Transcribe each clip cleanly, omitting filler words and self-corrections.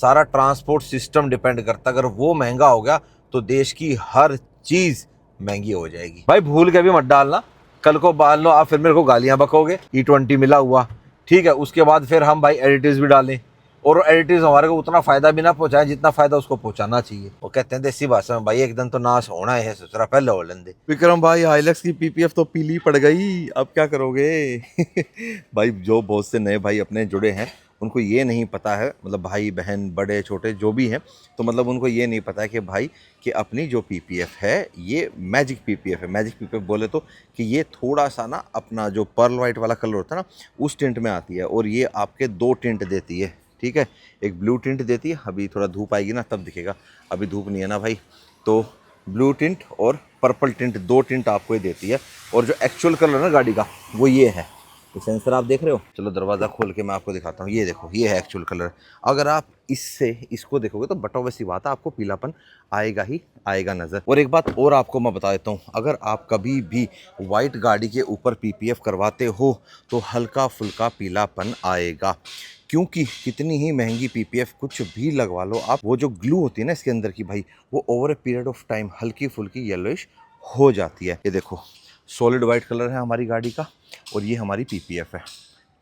सारा transport system depend करता है। अगर वो महंगा हो गया तो देश की हर चीज महंगी हो जाएगी। भाई भूल के भी मत डालना, कल को डाल लो आप फिर मेरे को गालियां बकोगे। E20 मिला हुआ, ठीक है, उसके बाद फिर हम भाई एडिटिव्स भी डालें और एडिटिव्स हमारे को उतना फायदा भी ना पहुंचाए जितना फायदा उसको पहुंचाना चाहिए। वो कहते हैं देसी भाषा में, भाई एक दिन तो नाश होना है ससुरा, पहले हो लेंदे। विक्रम भाई, हाइलक्स की पीपीएफ तो पीली पड़ गई, अब क्या करोगे? भाई जो बहुत से नए भाई अपने जुड़े हैं उनको ये नहीं पता है, मतलब भाई बहन बड़े छोटे जो भी हैं, तो मतलब उनको ये नहीं पता है कि भाई कि अपनी जो पीपीएफ है ये मैजिक पीपीएफ है। मैजिक पीपीएफ बोले तो कि ये थोड़ा सा ना अपना जो पर्ल वाइट वाला कलर होता है ना उस टिंट में आती है, और ये आपके 2 टिंट देती है, ठीक है। एक ब्लू टिंट देती है, अभी थोड़ा धूप आएगी ना तब दिखेगा, अभी धूप नहीं है ना भाई, तो ब्लू टिंट और पर्पल टिंट 2 टिंट आपको ही देती है। और जो एक्चुअल कलर है ना गाड़ी का वो ये है, ये सेंसर आप देख रहे हो। चलो दरवाज़ा खोल के मैं आपको दिखाता हूँ, ये देखो ये है एक्चुअल कलर। अगर आप इससे इसको देखोगे तो बटो वैसी बात है, आपको पीलापन आएगा ही आएगा नज़र। और एक बात और आपको मैं बता देता हूँ, अगर आप कभी भी वाइट गाड़ी के ऊपर पीपीएफ करवाते हो तो हल्का फुल्का पीलापन आएगा, क्योंकि कितनी ही महंगी पीपीएफ कुछ भी लगवा लो आप, वो जो ग्लू होती है ना इसके अंदर की भाई, वो over a period of time हल्की फुल्की येलोइश हो जाती है। ये देखो सॉलिड वाइट कलर है हमारी गाड़ी का और ये हमारी पीपीएफ है,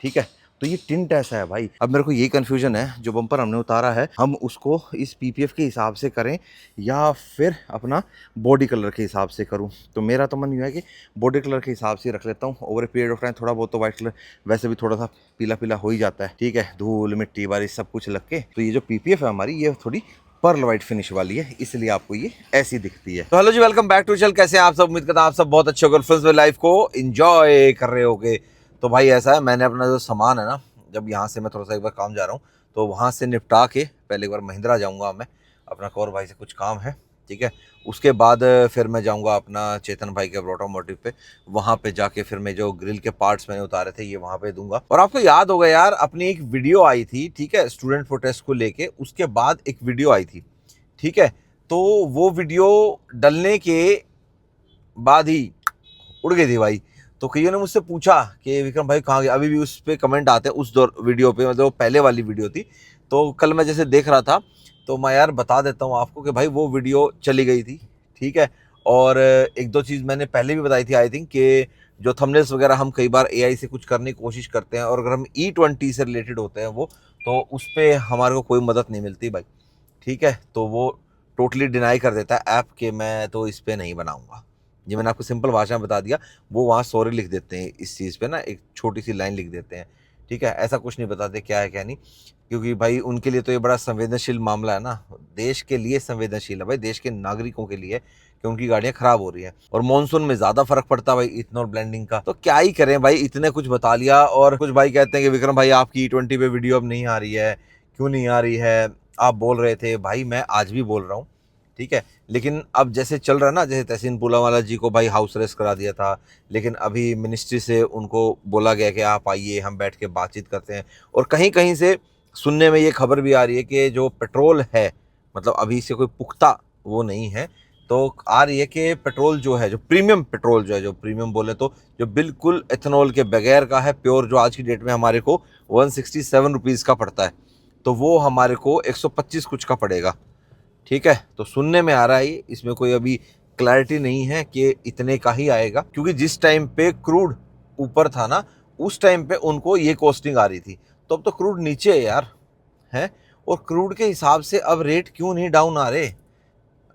ठीक है। तो ये टिंट ऐसा है भाई। अब मेरे को ये कन्फ्यूजन है, जो बम्पर हमने उतारा है हम उसको इस पीपीएफ के हिसाब से करें या फिर अपना बॉडी कलर के हिसाब से करूं। तो मेरा तो मन यूँ है कि बॉडी कलर के हिसाब से रख लेता हूं। Over a period of time थोड़ा बहुत तो वाइट कलर वैसे भी थोड़ा सा पीला पीला हो ही जाता है, ठीक है, धूल मिट्टी बारिश सब कुछ लग के। तो ये जो पीपीएफ है हमारी ये थोड़ी पर्ल वाइट फिनिश वाली है, इसलिए आपको ये ऐसी दिखती है। तो हेलो जी, वेलकम बैक टू चैनल। कैसे हैं आप सब? उम्मीद करता हूं आप सब बहुत अच्छे होकर फ्रेंड्स में लाइफ को एंजॉय कर रहे होगे। तो भाई ऐसा है, मैंने अपना जो सामान है ना, जब यहाँ से मैं थोड़ा सा एक बार काम जा रहा हूँ तो वहाँ से निपटा के पहले एक बार महिंद्रा जाऊँगा मैं, अपना कौर भाई से कुछ काम है, ठीक है। उसके बाद फिर मैं जाऊँगा अपना चेतन भाई के ऑटोमोटिव पे, वहाँ पे जाके फिर मैं जो ग्रिल के पार्ट्स मैंने उतारे थे ये वहाँ पे दूंगा। और आपको याद होगा यार, अपनी एक वीडियो आई थी, ठीक है, स्टूडेंट प्रोटेस्ट को लेके, उसके बाद एक वीडियो आई थी, ठीक है। तो वो वीडियो डलने के बाद ही उड़ गई थी भाई। तो कईयों ने मुझसे पूछा कि विक्रम भाई कहाँ गए, अभी भी उस पर कमेंट आते हैं उस दौर वीडियो पे, मतलब वो पहले वाली वीडियो थी। तो कल मैं जैसे देख रहा था तो मैं यार बता देता हूँ आपको कि भाई वो वीडियो चली गई थी, ठीक है। और एक दो चीज़ मैंने पहले भी बताई थी आई थिंक, कि जो थंबनेल्स वगैरह हम कई बार एआई से कुछ करने की कोशिश करते हैं, और अगर हम E20 से रिलेटेड होते हैं वो, तो उस पर हमारे को कोई मदद नहीं मिलती भाई, ठीक है। तो वो टोटली डिनाई कर देता है ऐप के, मैं तो इस पर नहीं बनाऊंगा। ये मैंने आपको सिंपल भाषा में बता दिया। वो वहाँ सॉरी लिख देते हैं इस चीज़ पे ना, एक छोटी सी लाइन लिख देते हैं, ठीक है। ऐसा कुछ नहीं बताते क्या है क्या नहीं, क्योंकि भाई उनके लिए तो ये बड़ा संवेदनशील मामला है ना, देश के लिए संवेदनशील है भाई, देश के नागरिकों के लिए, कि उनकी गाड़ियाँ खराब हो रही है। और मानसून में ज़्यादा फर्क पड़ता है भाई इथेनॉल ब्लेंडिंग का। तो क्या ही करें भाई, इतने कुछ बता लिया। और कुछ भाई कहते हैं कि विक्रम भाई आपकी E20 पे वीडियो अब नहीं आ रही है, क्यों नहीं आ रही है? आप बोल रहे थे भाई, मैं आज भी बोल रहा हूँ, ठीक है। लेकिन अब जैसे चल रहा है ना, जैसे तहसीन पूलावाला जी को भाई हाउस अरेस्ट करा दिया था, लेकिन अभी मिनिस्ट्री से उनको बोला गया कि आप आइए हम बैठ के बातचीत करते हैं। और कहीं कहीं से सुनने में ये खबर भी आ रही है कि जो पेट्रोल है, मतलब अभी से कोई पुख्ता वो नहीं है, तो आ रही है कि पेट्रोल जो है, जो प्रीमियम पेट्रोल जो है, जो प्रीमियम बोले तो जो बिल्कुल एथेनॉल के बगैर का है, प्योर, जो आज की डेट में हमारे को 167 रुपीज़ का पड़ता है, तो वो हमारे को 125 कुछ का पड़ेगा, ठीक है। तो सुनने में आ रहा है, इसमें कोई अभी क्लैरिटी नहीं है कि इतने का ही आएगा, क्योंकि जिस टाइम पे क्रूड ऊपर था ना उस टाइम पे उनको ये कॉस्टिंग आ रही थी, तो अब तो क्रूड नीचे है यार, है। और क्रूड के हिसाब से अब रेट क्यों नहीं डाउन आ रहे?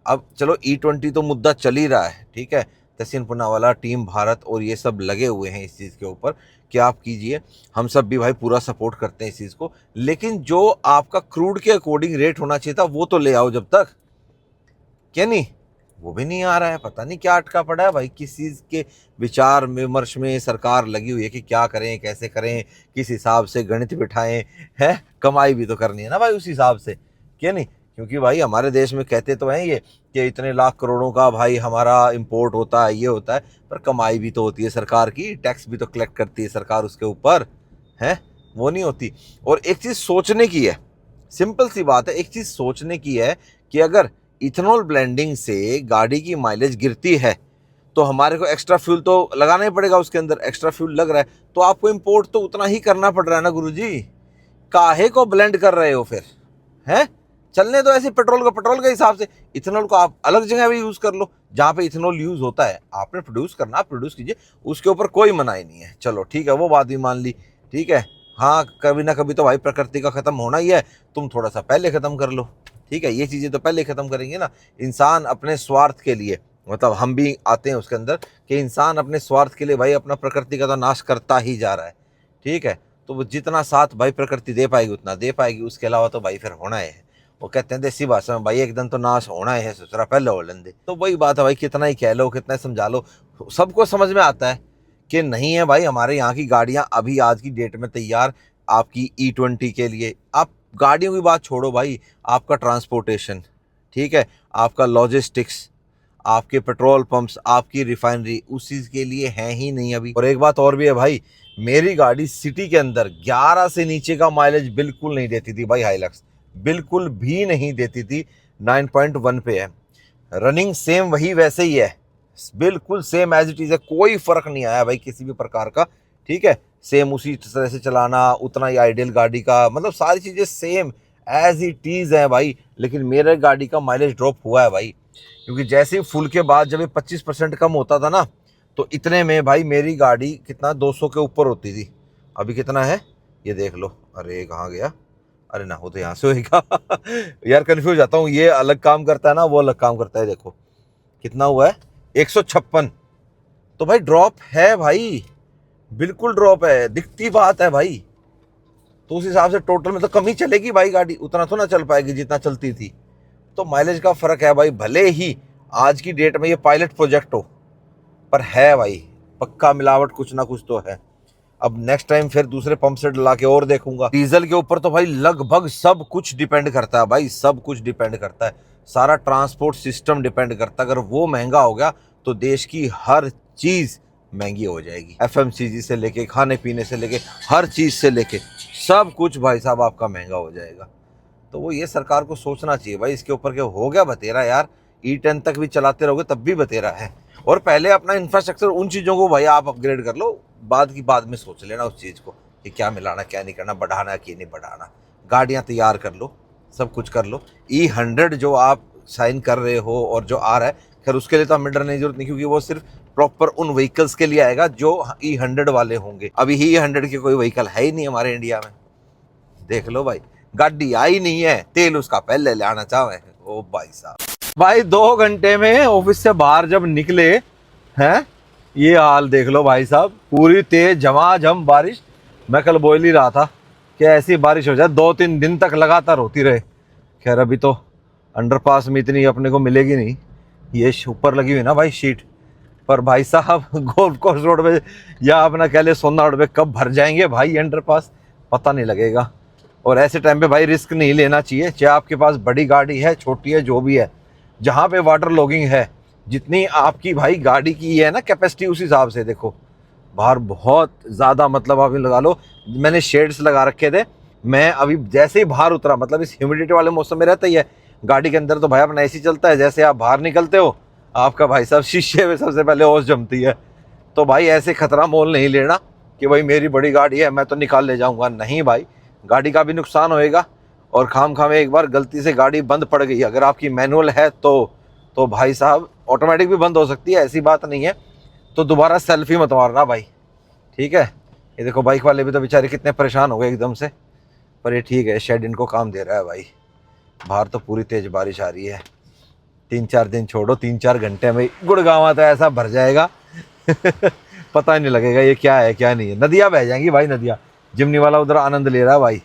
अब चलो E20 तो मुद्दा चल ही रहा है, ठीक है, तहसीन पूनावाला, टीम भारत और ये सब लगे हुए हैं इस चीज़ के ऊपर कि आप कीजिए, हम सब भी भाई पूरा सपोर्ट करते हैं इस चीज़ को। लेकिन जो आपका क्रूड के अकॉर्डिंग रेट होना चाहिए था वो तो ले आओ जब तक, क्या नहीं? वो भी नहीं आ रहा है, पता नहीं क्या अटका पड़ा है भाई, किस चीज़ के विचार विमर्श में सरकार लगी हुई है कि क्या करें, कैसे करें, किस हिसाब से गणित बिठाएं, है। कमाई भी तो करनी है ना भाई उस हिसाब से, क्या नहीं? क्योंकि भाई हमारे देश में कहते तो हैं ये कि इतने लाख करोड़ों का भाई हमारा इंपोर्ट होता है, ये होता है, पर कमाई भी तो होती है सरकार की, टैक्स भी तो कलेक्ट करती है सरकार उसके ऊपर, है, वो नहीं होती। और एक चीज़ सोचने की है, सिंपल सी बात है, एक चीज़ सोचने की है कि अगर इथेनॉल ब्लेंडिंग से गाड़ी की माइलेज गिरती है तो हमारे को एक्स्ट्रा फ्यूल तो लगाना ही पड़ेगा, उसके अंदर एक्स्ट्रा फ्यूल लग रहा है, तो आपको इंपोर्ट तो उतना ही करना पड़ रहा है ना गुरुजी, काहे को ब्लेंड कर रहे हो फिर, हैं? चलने दो ऐसे पेट्रोल को पेट्रोल के हिसाब से, इथेनॉल को आप अलग जगह भी यूज कर लो जहाँ पे इथेनॉल यूज होता है। आपने प्रोड्यूस करना, आप प्रोड्यूस कीजिए, उसके ऊपर कोई मनाही नहीं है। चलो ठीक है, वो बात भी मान ली, ठीक है। हाँ, कभी ना कभी तो भाई प्रकृति का खत्म होना ही है, तुम थोड़ा सा पहले खत्म कर लो, ठीक है। ये चीजें तो पहले खत्म करेंगे ना। इंसान अपने स्वार्थ के लिए, मतलब हम भी आते हैं उसके अंदर कि इंसान अपने स्वार्थ के लिए भाई अपना प्रकृति का तो नाश करता ही जा रहा है, ठीक है। तो वो जितना साथ भाई प्रकृति दे पाएगी उतना दे पाएगी, उसके अलावा तो भाई फिर होना है। वो कहते हैं देसी भाषा में भाई एक दिन तो नाश होना है, ससुरा पहले हो लेंदे। तो वही बात है भाई, कितना ही कह लो, कितना ही समझा लो, सबको समझ में आता है कि नहीं है भाई। हमारे यहाँ की गाड़ियाँ अभी आज की डेट में तैयार आपकी E20 के लिए। आप गाड़ियों की बात छोड़ो भाई, आपका ट्रांसपोर्टेशन, ठीक है, आपका लॉजिस्टिक्स, आपके पेट्रोल पंप्स, आपकी रिफाइनरी उस चीज़ के लिए है ही नहीं अभी। और एक बात और भी है भाई, मेरी गाड़ी सिटी के अंदर 11 से नीचे का माइलेज बिल्कुल नहीं देती थी भाई। हाइलक्स बिल्कुल भी नहीं देती थी, 9.1 पे है। रनिंग सेम वही वैसे ही है, बिल्कुल सेम एज इट इज़ है, कोई फ़र्क नहीं आया भाई किसी भी प्रकार का, ठीक है। सेम उसी तरह से चलाना, उतना ही आइडियल गाड़ी का, मतलब सारी चीज़ें सेम एज इट इज़ है भाई। लेकिन मेरे गाड़ी का माइलेज ड्रॉप हुआ है भाई, क्योंकि जैसे ही फुल के बाद जब ये 25% कम होता था ना, तो इतने में भाई मेरी गाड़ी कितना 200 के ऊपर होती थी। अभी कितना है ये देख लो। अरे कहाँ गया, अरे ना, वो तो यहाँ से होएगा यार कंफ्यूज जाता हूँ, ये अलग काम करता है ना, वो अलग काम करता है। देखो कितना हुआ है, 156। तो भाई ड्रॉप है भाई, बिल्कुल ड्रॉप है, दिखती बात है भाई। तो उस हिसाब से टोटल में तो कम ही चलेगी भाई गाड़ी, उतना तो ना चल पाएगी जितना चलती थी। तो माइलेज का फर्क है भाई, भले ही आज की डेट में ये पायलट प्रोजेक्ट हो, पर है भाई पक्का मिलावट कुछ ना कुछ तो है। अब नेक्स्ट टाइम फिर दूसरे पंप से डला के और देखूंगा। डीजल के ऊपर तो भाई लगभग सब कुछ डिपेंड करता है भाई, सब कुछ डिपेंड करता है, सारा ट्रांसपोर्ट सिस्टम डिपेंड करता है। अगर वो महंगा हो गया तो देश की हर चीज महंगी हो जाएगी, FMCG से लेके खाने पीने से लेके हर चीज से लेके सब कुछ भाई साहब आपका महंगा हो जाएगा। तो वो ये सरकार को सोचना चाहिए भाई इसके ऊपर, के हो गया बतेरा यार, E10 तक भी चलाते रहोगे तब भी बतेरा है। और पहले अपना इंफ्रास्ट्रक्चर उन चीज़ों को भाई आप अपग्रेड कर लो, बाद की बाद में सोच लेना उस चीज़ को कि क्या मिलाना क्या नहीं करना, बढ़ाना कि नहीं बढ़ाना। गाड़ियाँ तैयार कर लो, सब कुछ कर लो। E100 जो आप साइन कर रहे हो और जो आ रहा है, खैर उसके लिए तो हमें डरने की जरूरत नहीं, क्योंकि वो सिर्फ प्रॉपर उन व्हीकल्स के लिए आएगा जो E100 वाले होंगे। अभी E100 के कोई व्हीकल है ही नहीं हमारे इंडिया में, देख लो भाई, गाड़ी आई नहीं है, तेल उसका पहले ले आना चाहे। ओ भाई साहब, भाई 2 घंटे में ऑफिस से बाहर जब निकले हैं, ये हाल देख लो भाई साहब, पूरी तेज झमाझम बारिश। मैं कल बोल ही रहा था कि ऐसी बारिश हो जाए 2-3 दिन तक लगातार होती रहे। खैर अभी तो अंडरपास में इतनी अपने को मिलेगी नहीं, ये ऊपर लगी हुई ना भाई शीट पर। भाई साहब गोल्फ कोर्स रोड पे या अपना कह ले सोना रोड पे कब भर जाएंगे भाई अंडरपास, पता नहीं लगेगा। और ऐसे टाइम पे भाई रिस्क नहीं लेना चाहिए, चाहे आपके पास बड़ी गाड़ी है छोटी है जो भी है। जहाँ पे वाटर लॉगिंग है, जितनी आपकी भाई गाड़ी की है ना कैपेसिटी, उस हिसाब से देखो बाहर बहुत ज़्यादा, मतलब आप लगा लो, मैंने शेड्स लगा रखे थे। मैं अभी जैसे ही बाहर उतरा, मतलब इस ह्यूमिडिटी वाले मौसम में रहता ही है गाड़ी के अंदर, तो भाई अपना AC चलता है, जैसे आप बाहर निकलते हो आपका भाई साहब शीशे में सबसे पहले ओस जमती है। तो भाई ऐसे खतरा मोल नहीं लेना कि भाई मेरी बड़ी गाड़ी है मैं तो निकाल ले जाऊंगा, नहीं भाई, गाड़ी का भी नुकसान होएगा। और खाम खाम एक बार गलती से गाड़ी बंद पड़ गई, अगर आपकी मैनुअल है तो भाई साहब ऑटोमेटिक भी बंद हो सकती है, ऐसी बात नहीं है। तो दोबारा सेल्फी मत मारना भाई, ठीक है। ये देखो बाइक वाले भी तो बेचारे कितने परेशान हो गए एकदम से, पर ये ठीक है, शेड इनको काम दे रहा है भाई। बाहर तो पूरी तेज बारिश आ रही है, 3-4 दिन छोड़ो, 3-4 घंटे में गुड़गांव तो ऐसा भर जाएगा पता ही नहीं लगेगा ये क्या है क्या नहीं है। नदियाँ बह जाएंगी भाई, नदियाँ। जिमनी वाला उधर आनंद ले रहा है भाई,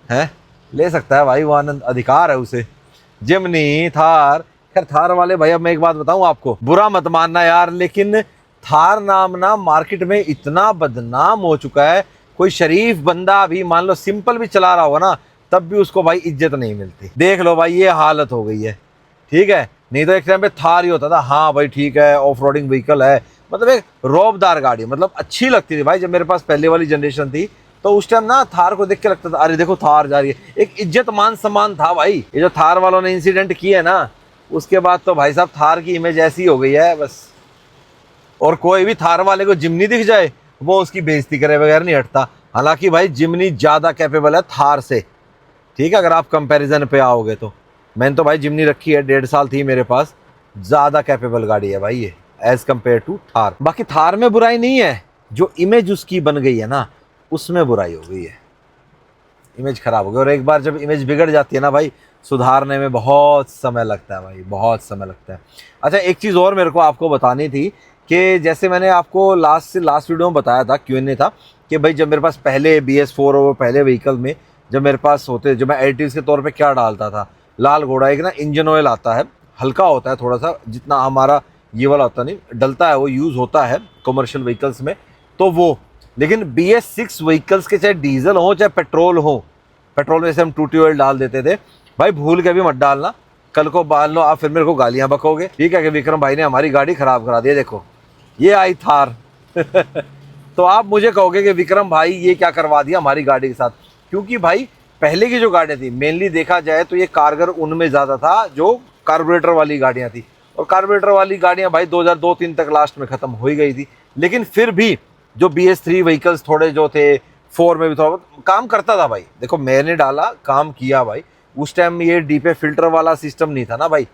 हैं, ले सकता है भाई, वो आनंद अधिकार है उसे। जिमनी थार, खैर थार वाले भाई, अब मैं एक बात बताऊं आपको, बुरा मत मानना यार, लेकिन थार नाम ना मार्केट में इतना बदनाम हो चुका है, कोई शरीफ बंदा भी मान लो सिंपल भी चला रहा होगा ना, तब भी उसको भाई इज्जत नहीं मिलती। देख लो भाई ये हालत हो गई है, ठीक है। नहीं तो एक टाइम पे थार ही होता था, हाँ भाई ठीक है ऑफ रोडिंग व्हीकल है, मतलब एक रौबदार गाड़ी, मतलब अच्छी लगती थी भाई। जब मेरे पास पहले वाली जनरेशन थी तो उस टाइम ना थार को देख के लगता था अरे देखो थार जा रही है, एक इज्जत मान सम्मान था भाई। ये जो थार वालों ने इंसिडेंट किया है ना, उसके बाद तो भाई साहब थार की इमेज ऐसी हो गई है बस। और कोई भी थार वाले को जिमनी दिख जाए वो उसकी बेइज्जती करे बगैर नहीं हटता। हालांकि भाई जिमनी ज़्यादा कैपेबल है थार से, ठीक है, अगर आप कंपैरिजन पे आओगे तो। मैंने तो भाई जिमनी रखी है, 1.5 साल थी मेरे पास, ज़्यादा कैपेबल गाड़ी है भाई ये एज़ कम्पेयर टू थार। बाकी थार में बुराई नहीं है, जो इमेज उसकी बन गई है ना, उसमें बुराई हो गई है, इमेज खराब हो गई। और एक बार जब इमेज बिगड़ जाती है ना भाई, सुधारने में बहुत समय लगता है भाई, बहुत समय लगता है। अच्छा, एक चीज़ और मेरे को आपको बतानी थी कि जैसे मैंने आपको लास्ट वीडियो में बताया था, Q&A था, कि भाई जब मेरे पास पहले BS4 और पहले व्हीकल में जब मेरे पास होते, जो मैं एडिटिव्स के तौर पे क्या डालता था, लाल घोड़ा एक ना इंजन ऑयल आता है, हल्का होता है थोड़ा सा, जितना हमारा ये वाला होता नहीं, डलता है वो, यूज़ होता है कमर्शियल व्हीकल्स में, तो वो। लेकिन BS6 व्हीकल्स के चाहे डीजल हो चाहे पेट्रोल हो, पेट्रोल में से हम टूटी ऑयल डाल देते थे भाई, भूल के भी मत डालना, कल को बाल लो आप फिर मेरे को गालियां बकोगे, ठीक है, कि विक्रम भाई ने हमारी गाड़ी खराब करा दी। देखो ये आई थार तो आप मुझे कहोगे कि विक्रम भाई ये क्या करवा दिया हमारी गाड़ी के साथ, क्योंकि भाई पहले की जो गाड़ियाँ थी, मेनली देखा जाए तो ये कारगर उनमें ज़्यादा था जो कार्बोरेटर वाली गाड़ियाँ थी, और कार्बोरेटर वाली गाड़ियाँ भाई 2002-3 तक लास्ट में ख़त्म हो ही गई थी। लेकिन फिर भी जो BS3 व्हीकल्स थोड़े जो थे, 4 में भी थोड़ा काम करता था भाई। देखो मैंने डाला, काम किया भाई, उस टाइम ये डीपे फिल्टर वाला सिस्टम नहीं था ना भाई।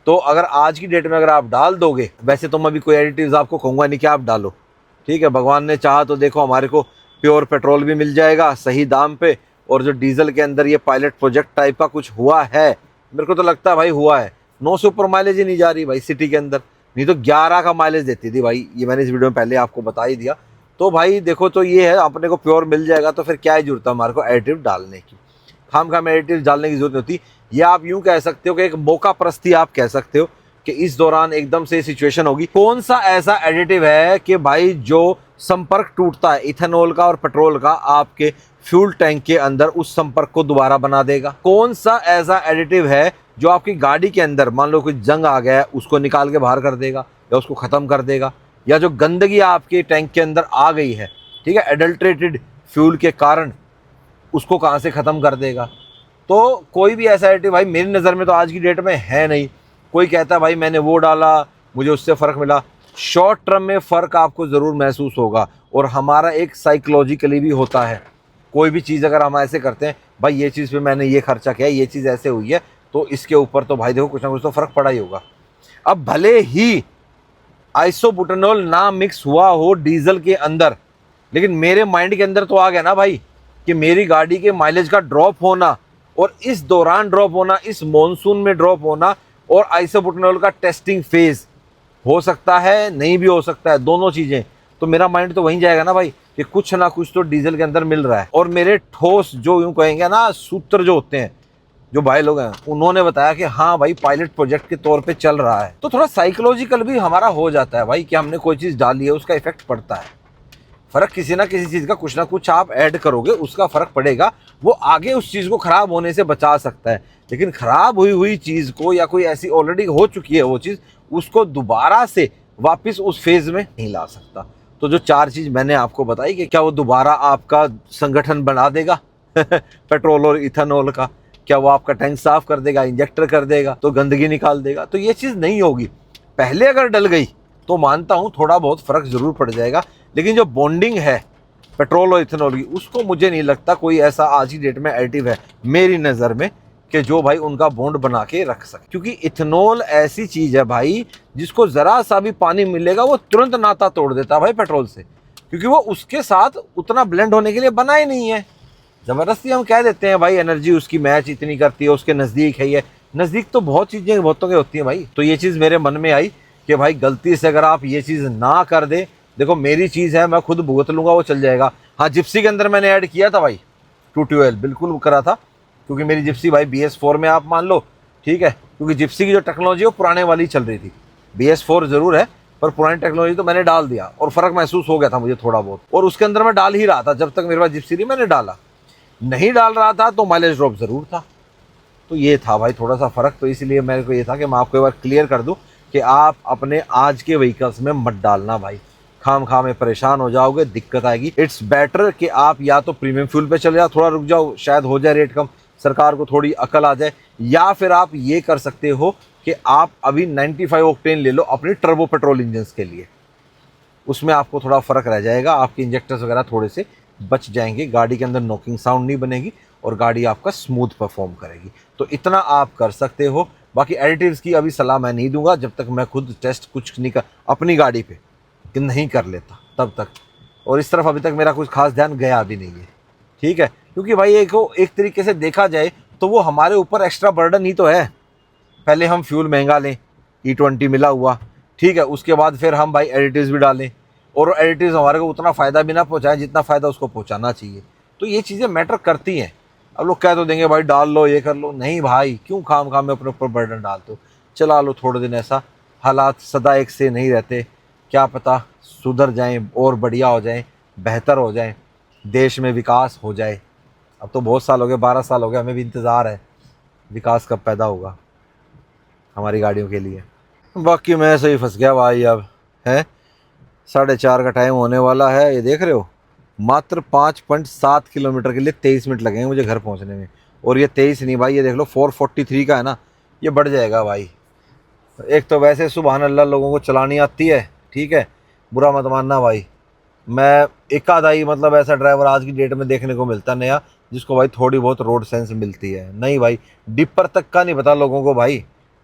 तो अगर आज की डेट में अगर आप डाल दोगे, वैसे तो मैं भी कोई एडिटिव्स आपको कहूँगा नहीं कि आप डालो, ठीक है, भगवान ने चाहा तो देखो हमारे को प्योर पेट्रोल भी मिल जाएगा सही दाम पे, और जो डीजल के अंदर ये पायलट प्रोजेक्ट टाइप का कुछ हुआ है, मेरे को तो लगता है भाई हुआ है, 9 से ऊपर माइलेज ही नहीं जा रही भाई सिटी के अंदर, नहीं तो 11 का माइलेज देती थी भाई, ये मैंने इस वीडियो में पहले आपको बता ही दिया। तो भाई देखो, तो ये है, अपने को प्योर मिल जाएगा तो फिर क्या ही जरूरत है हमारे को एडिटिव डालने की, खाम एडिटिव डालने की जरूरत नहीं होती। ये आप यूं कह सकते हो कि एक मौका प्रस्ती आप कह सकते हो कि इस दौरान एकदम से सिचुएशन होगी, कौन सा ऐसा एडिटिव है कि भाई जो संपर्क टूटता है इथेनॉल का और पेट्रोल का आपके फ्यूल टैंक के अंदर, उस संपर्क को दोबारा बना देगा। कौन सा ऐसा एडिटिव है जो आपकी गाड़ी के अंदर मान लो कोई जंग आ गया है, उसको निकाल के बाहर कर देगा या उसको ख़त्म कर देगा, या जो गंदगी आपके टैंक के अंदर आ गई है, ठीक है, एडल्ट्रेटेड फ्यूल के कारण, उसको कहाँ से ख़त्म कर देगा। तो कोई भी ऐसा एडिटिव भाई मेरी नज़र में तो आज की डेट में है नहीं। कोई कहता है भाई मैंने वो डाला मुझे उससे फ़र्क मिला, शॉर्ट टर्म में फ़र्क आपको ज़रूर महसूस होगा, और हमारा एक साइकोलॉजिकली भी होता है। कोई भी चीज़ अगर हम ऐसे करते हैं, भाई ये चीज़ पे मैंने ये खर्चा किया, ये चीज़ ऐसे हुई है, तो इसके ऊपर तो भाई देखो कुछ ना कुछ तो फ़र्क पड़ा ही होगा। अब भले ही आइसोबुटानॉल ना मिक्स हुआ हो डीजल के अंदर, लेकिन मेरे माइंड के अंदर तो आ गया ना भाई कि मेरी गाड़ी के माइलेज का ड्रॉप होना, और इस दौरान ड्रॉप होना, इस मॉनसून में ड्रॉप होना, और आइसोबुटानॉल का टेस्टिंग फेज हो सकता है, नहीं भी हो सकता है, दोनों चीज़ें। तो मेरा माइंड तो वहीं जाएगा ना भाई कि कुछ ना कुछ तो डीजल के अंदर मिल रहा है। और मेरे ठोस जो यूँ कहेंगे ना सूत्र जो होते हैं, जो भाई लोग हैं, उन्होंने बताया कि हाँ भाई पायलट प्रोजेक्ट के तौर पे चल रहा है। तो थोड़ा साइकोलॉजिकल भी हमारा हो जाता है भाई कि हमने कोई चीज़ डाली है, उसका इफेक्ट पड़ता है। फ़र्क किसी ना किसी चीज़ का कुछ ना कुछ आप ऐड करोगे, उसका फ़र्क पड़ेगा, वो आगे उस चीज़ को ख़राब होने से बचा सकता है। लेकिन ख़राब हुई चीज़ को, या कोई ऐसी ऑलरेडी हो चुकी है वो चीज़, उसको दोबारा से वापस उस फेज़ में नहीं ला सकता। तो जो 4 चीज़ मैंने आपको बताई कि क्या वो दोबारा आपका संगठन बना देगा पेट्रोल और इथेनॉल का, क्या वो आपका टैंक साफ़ कर देगा, इंजेक्टर कर देगा, तो गंदगी निकाल देगा, तो ये चीज़ नहीं होगी। पहले अगर डल गई तो मानता हूँ थोड़ा बहुत फ़र्क ज़रूर पड़ जाएगा, लेकिन जो बॉन्डिंग है पेट्रोल और इथेनॉल की, उसको मुझे नहीं लगता कोई ऐसा आज की डेट में एडिटिव है मेरी नज़र में कि जो भाई उनका बॉन्ड बना के रख सके। क्योंकि इथेनॉल ऐसी चीज़ है भाई जिसको ज़रा सा भी पानी मिलेगा वो तुरंत नाता तोड़ देता है भाई पेट्रोल से, क्योंकि वो उसके साथ उतना ब्लेंड होने के लिए बना ही नहीं है। ज़बरदस्ती हम कह देते हैं भाई एनर्जी उसकी मैच इतनी करती है, उसके नज़दीक है, ये नज़दीक तो बहुत चीज़ें बहुतों की होती हैं भाई। तो ये चीज़ मेरे मन में आई कि भाई गलती से अगर आप ये चीज़ ना कर दे, देखो मेरी चीज़ है, मैं खुद भुगत लूँगा, वो चल जाएगा। हाँ, जिप्सी के अंदर मैंने ऐड किया था भाई टूटी ऑयल, बिल्कुल करा था, क्योंकि मेरी जिप्सी भाई BS4 में आप मान लो, ठीक है, क्योंकि जिप्सी की जो टेक्नोलॉजी है वो पुराने वाली चल रही थी। BS4 ज़रूर है पर पुरानी टेक्नोलॉजी, तो मैंने डाल दिया और फ़र्क महसूस हो गया था मुझे थोड़ा बहुत, और उसके अंदर मैं डाल ही रहा था जब तक मेरे पास जिप्सी थी, मैंने डाला। नहीं डाल रहा था तो माइलेज ड्रॉप ज़रूर था। तो ये था भाई थोड़ा सा फ़र्क, तो इसलिए मेरे को ये था कि मैं आपको एक बार क्लियर कर दूं कि आप अपने आज के व्हीकल्स में मत डालना भाई, खाम में परेशान हो जाओगे, दिक्कत आएगी। इट्स बेटर कि आप या तो प्रीमियम फ्यूल पे चले जाओ, थोड़ा रुक जाओ, शायद हो जाए रेट कम, सरकार को थोड़ी अकल आ जाए, या फिर आप ये कर सकते हो कि आप अभी 95 ऑक्टेन ले लो अपनी टर्बो पेट्रोल इंजन्स के लिए, उसमें आपको थोड़ा फ़र्क रह जाएगा, आपके इंजेक्टर्स वगैरह थोड़े से बच जाएंगे, गाड़ी के अंदर नॉकिंग साउंड नहीं बनेगी, और गाड़ी आपका स्मूथ परफॉर्म करेगी। तो इतना आप कर सकते हो। बाकी एडिटिव्स की अभी सलाह मैं नहीं दूंगा जब तक मैं खुद टेस्ट कुछ नहीं कर अपनी गाड़ी पे कि नहीं कर लेता तब तक। और इस तरफ अभी तक मेरा कुछ खास ध्यान गया भी नहीं है, ठीक है, क्योंकि भाई एक तरीके से देखा जाए तो वो हमारे ऊपर एक्स्ट्रा बर्डन ही तो है। पहले हम फ्यूल महंगा लें, E20 मिला हुआ, ठीक है, उसके बाद फिर हम भाई एडिटिव्स भी डालें और एडिटिव्स हमारे को उतना फ़ायदा भी ना पहुँचाएं जितना फ़ायदा उसको पहुँचाना चाहिए। तो ये चीज़ें मैटर करती हैं। अब लोग कह तो देंगे भाई डाल लो ये कर लो, नहीं भाई, क्यों खाम खाम में अपने ऊपर बर्डन डालते हो। चला लो थोड़े दिन ऐसा, हालात सदा एक से नहीं रहते, क्या पता सुधर जाएं और बढ़िया हो जाएं, बेहतर हो जाएं, देश में विकास हो जाए। अब तो बहुत साल हो गए, 12 साल हो गए, हमें भी इंतज़ार है विकास कब पैदा होगा हमारी गाड़ियों के लिए। बाकी मैं ऐसे ही फंस गया भाई अब, है 4:30 का टाइम होने वाला है, ये देख रहे हो, मात्र 5.7 किलोमीटर के लिए 23 मिनट लगेंगे मुझे घर पहुंचने में। और ये 23 नहीं भाई, ये देख लो 443 का है ना, ये बढ़ जाएगा भाई। एक तो वैसे सुबहान अल्लाह लोगों को चलानी आती है, ठीक है, बुरा मत मानना भाई, मैं एक आधा ही मतलब ऐसा ड्राइवर आज की डेट में देखने को मिलता नया जिसको भाई थोड़ी बहुत रोड सेंस मिलती है। नहीं भाई, डिपर तक का नहीं पता लोगों को भाई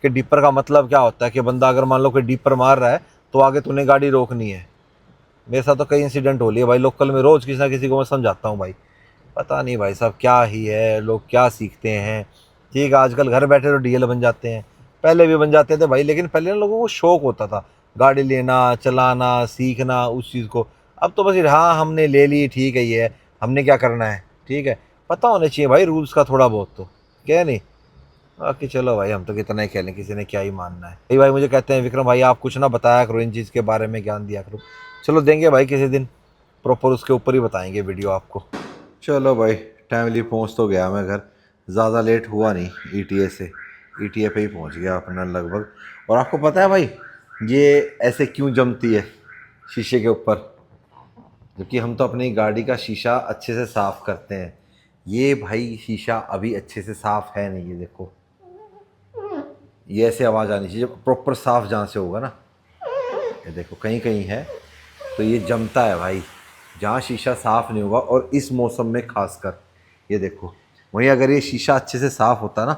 कि डिपर का मतलब क्या होता है, कि बंदा अगर मान लो कोई डिपर मार रहा है तो आगे तूने गाड़ी रोकनी है। मेरे साथ तो कई इंसिडेंट हो लिए भाई लोकल में, रोज़ किसी ना किसी को मैं समझाता हूँ भाई। पता नहीं भाई साहब क्या ही है, लोग क्या सीखते हैं। ठीक है, आजकल घर बैठे तो डीएल बन जाते हैं, पहले भी बन जाते थे भाई, लेकिन पहले ना लोगों को शौक होता था गाड़ी लेना, चलाना, सीखना उस चीज़ को। अब तो बस हाँ हमने ले ली, ठीक है, ये है, हमने क्या करना है, ठीक है, पता होना चाहिए भाई रूल्स का थोड़ा बहुत तो, क्या नहीं। बाकी चलो भाई, हम तो कितना ही खेलें, किसी ने क्या ही मानना है। भाई मुझे कहते हैं विक्रम भाई आप कुछ ना बताया करो, इन चीज़ के बारे में ज्ञान दिया करो। चलो देंगे भाई किसी दिन, प्रॉपर उसके ऊपर ही बताएंगे वीडियो आपको। चलो भाई, टाइमली पहुंच तो गया मैं घर, ज़्यादा लेट हुआ नहीं, ईटीए से, ईटीए पे ही पहुंच गया अपना लगभग। और आपको पता है भाई ये ऐसे क्यों जमती है शीशे के ऊपर, जबकि हम तो अपनी गाड़ी का शीशा अच्छे से साफ़ करते हैं। ये भाई शीशा अभी अच्छे से साफ़ है नहीं, ये देखो, ये ऐसे आवाज़ आनी चाहिए जब प्रॉपर साफ़ जहाँ से होगा ना, ये देखो कहीं कहीं है, तो ये जमता है भाई जहाँ शीशा साफ़ नहीं होगा, और इस मौसम में खासकर ये देखो। वहीं अगर ये शीशा अच्छे से साफ़ होता ना,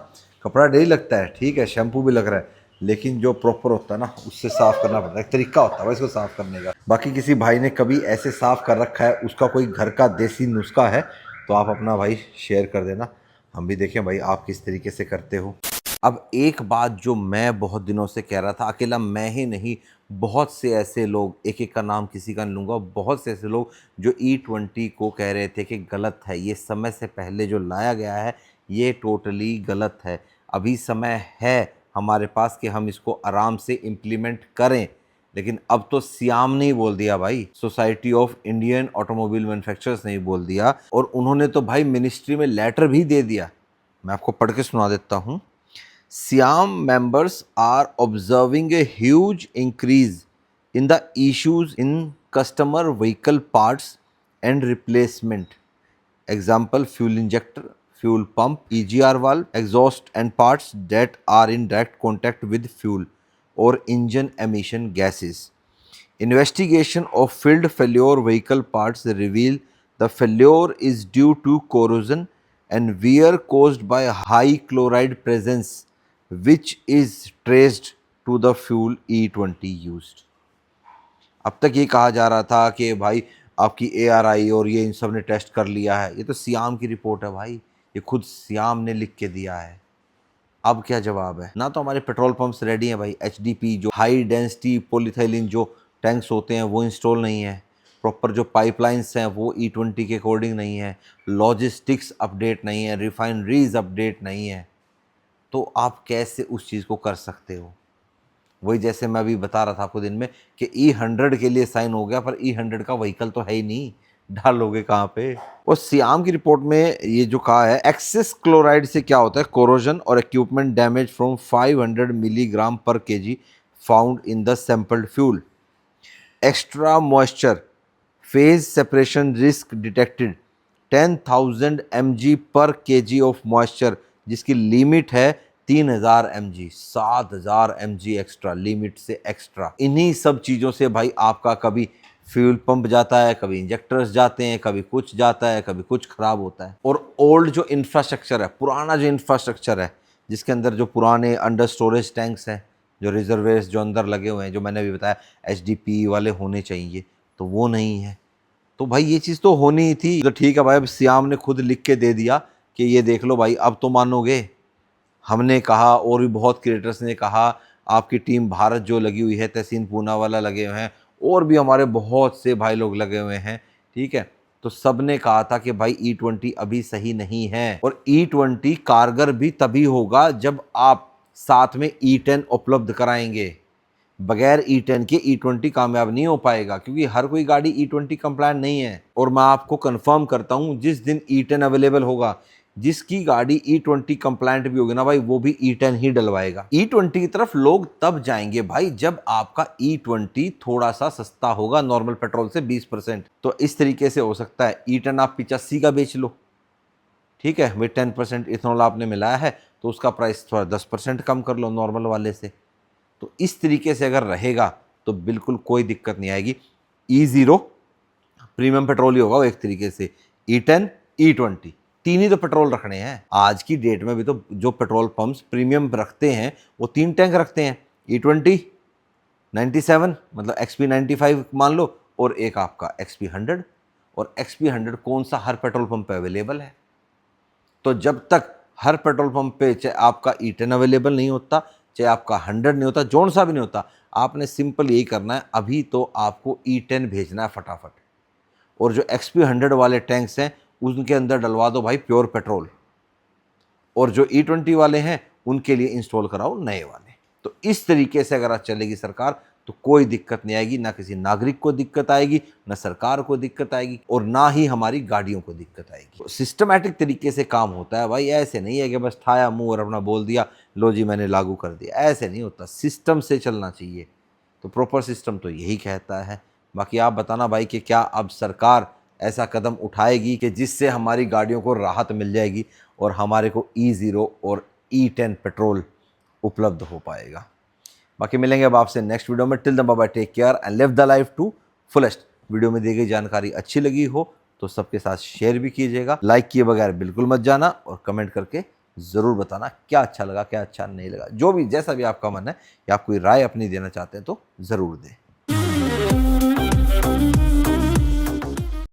कपड़ा डेली लगता है, ठीक है, शैम्पू भी लग रहा है, लेकिन जो प्रॉपर होता है ना उससे साफ़ करना पड़ता है, एक तरीका होता है भाई इसको साफ़ करने का। बाकी किसी भाई ने कभी ऐसे साफ़ कर रखा है, उसका कोई घर का देसी नुस्खा है तो आप अपना भाई शेयर कर देना, हम भी देखें भाई आप किस तरीके से करते हो। अब एक बात जो मैं बहुत दिनों से कह रहा था, अकेला मैं ही नहीं, बहुत से ऐसे लोग, एक एक का नाम किसी का लूँगा, बहुत से ऐसे लोग जो E20 को कह रहे थे कि गलत है, ये समय से पहले जो लाया गया है ये टोटली गलत है। अभी समय है हमारे पास कि हम इसको आराम से इम्प्लीमेंट करें, लेकिन अब तो सियाम ने ही बोल दिया भाई, society of Indian automobile manufacturers ने ही बोल दिया, और उन्होंने तो भाई मिनिस्ट्री में लेटर भी दे दिया। मैं आपको पढ़ के सुना देता हूँ। SIAM members are observing a huge increase in the issues in customer vehicle parts and replacement. Example, fuel injector, fuel pump, EGR valve, exhaust and parts that are in direct contact with fuel or engine emission gases. Investigation of field failure vehicle parts reveal the failure is due to corrosion and wear caused by high chloride presence, which is traced to the fuel E20 used. अब तक ये कहा जा रहा था कि भाई आपकी ARI और ये इन सब ने टेस्ट कर लिया है, ये तो सियाम की रिपोर्ट है भाई, ये खुद सियाम ने लिख के दिया है। अब क्या जवाब है, ना तो हमारे पेट्रोल पंप्स रेडी हैं भाई, HDP जो हाई डेंसिटी पॉलीथिलीन जो टैंक्स होते हैं वो इंस्टॉल नहीं है, प्रॉपर जो पाइपलाइंस हैं वो E20 के अकॉर्डिंग नहीं है, लॉजिस्टिक्स अपडेट नहीं है, रिफाइनरीज अपडेट नहीं है, तो आप कैसे उस चीज़ को कर सकते हो। वही जैसे मैं अभी बता रहा था आपको दिन में कि E100 के लिए साइन हो गया, पर E100 का व्हीकल तो है ही नहीं, डालोगे कहाँ पे। और सियाम की रिपोर्ट में ये जो कहा है, एक्सेस क्लोराइड से क्या होता है, कोरोजन और इक्विपमेंट डैमेज फ्रॉम 500 मिलीग्राम पर KG found in the sampled fuel, extra moisture, phase separation risk detected, 10,000 mg पर केजी ऑफ मॉइस्चर, जिसकी लिमिट है 3,000 mg, 7,000 mg एक्स्ट्रा लिमिट से एक्स्ट्रा। इन्हीं सब चीज़ों से भाई आपका कभी फ्यूल पंप जाता है, कभी इंजेक्टर्स जाते हैं, कभी कुछ जाता है, कभी कुछ खराब होता है। और ओल्ड जो इंफ्रास्ट्रक्चर है, पुराना जो इंफ्रास्ट्रक्चर है, जिसके अंदर जो पुराने अंडर स्टोरेज टैंक्स हैं, जो रिजर्वेयर्स जो अंदर लगे हुए हैं, जो मैंने अभी बताया एचडीपी वाले होने चाहिए, तो वो नहीं है। तो भाई ये चीज़ तो होनी ही थी। तो ठीक है भाई, अब श्याम ने खुद लिख के दे दिया कि ये देख लो भाई, अब तो मानोगे। हमने कहा और भी बहुत क्रिएटर्स ने कहा, आपकी टीम भारत जो लगी हुई है, तहसीन पूनावाला लगे हुए हैं, और भी हमारे बहुत से भाई लोग लगे हुए हैं, ठीक है। तो सब ने कहा था कि भाई E20 अभी सही नहीं है, और E20 कारगर भी तभी होगा जब आप साथ में E10 उपलब्ध कराएंगे। बगैर E10 के E20 कामयाब नहीं हो पाएगा, क्योंकि हर कोई गाड़ी E20 कंप्लायंट नहीं है। और मैं आपको कंफर्म करता हूं, जिस दिन E10 अवेलेबल होगा, जिसकी गाड़ी E20 कंप्लायंट भी होगी ना भाई, वो भी E10 ही डलवाएगा। E20 की तरफ लोग तब जाएंगे भाई जब आपका E20 थोड़ा सा सस्ता होगा नॉर्मल पेट्रोल से 20%। तो इस तरीके से हो सकता है E10 आप 85 का बेच लो, ठीक है, विद 10% इथेनॉल आपने मिलाया है, तो उसका प्राइस थोड़ा 10% कम कर लो नॉर्मल वाले से। तो इस तरीके से अगर रहेगा तो बिल्कुल कोई दिक्कत नहीं आएगी। E0 प्रीमियम पेट्रोल ही होगा वो एक तरीके से। E10 E20 तीन ही तो पेट्रोल रखने हैं आज की डेट में भी। तो जो पेट्रोल पंप्स प्रीमियम रखते हैं वो 3 टैंक रखते हैं, E20 97 मतलब XP 95 मान लो, और एक आपका XP 100। और XP 100 कौन सा हर पेट्रोल पंप पे अवेलेबल है। तो जब तक हर पेट्रोल पंप पे चाहे आपका E10 अवेलेबल नहीं होता, चाहे आपका 100 नहीं होता, जोन सा भी नहीं होता, आपने सिंपल यही करना है, अभी तो आपको E10 भेजना है फटाफट। और जो XP 100 वाले टैंक्स हैं उनके अंदर डलवा दो भाई प्योर पेट्रोल, और जो E20 वाले हैं उनके लिए इंस्टॉल कराओ नए वाले। तो इस तरीके से अगर आज चलेगी सरकार तो कोई दिक्कत नहीं आएगी, ना किसी नागरिक को दिक्कत आएगी, ना सरकार को दिक्कत आएगी, और ना ही हमारी गाड़ियों को दिक्कत आएगी। तो सिस्टमैटिक तरीके से काम होता है भाई, ऐसे नहीं है कि बस ठाया मुंह और अपना बोल दिया, लो जी मैंने लागू कर दिया, ऐसे नहीं होता। सिस्टम से चलना चाहिए। तो प्रॉपर सिस्टम तो यही कहता है। बाकी आप बताना भाई कि क्या अब सरकार ऐसा कदम उठाएगी कि जिससे हमारी गाड़ियों को राहत मिल जाएगी और हमारे को E0 और E10 पेट्रोल उपलब्ध हो पाएगा। बाकी मिलेंगे अब आपसे नेक्स्ट वीडियो में। Till then bye bye, take care and live the life to fullest. Video में दी गई जानकारी अच्छी लगी हो तो सबके साथ शेयर भी कीजिएगा, लाइक किए बगैर बिल्कुल मत जाना, और कमेंट करके ज़रूर बताना क्या अच्छा लगा क्या अच्छा नहीं लगा। जो भी जैसा भी आपका मन है या आप कोई राय अपनी देना चाहते हैं तो ज़रूर दें।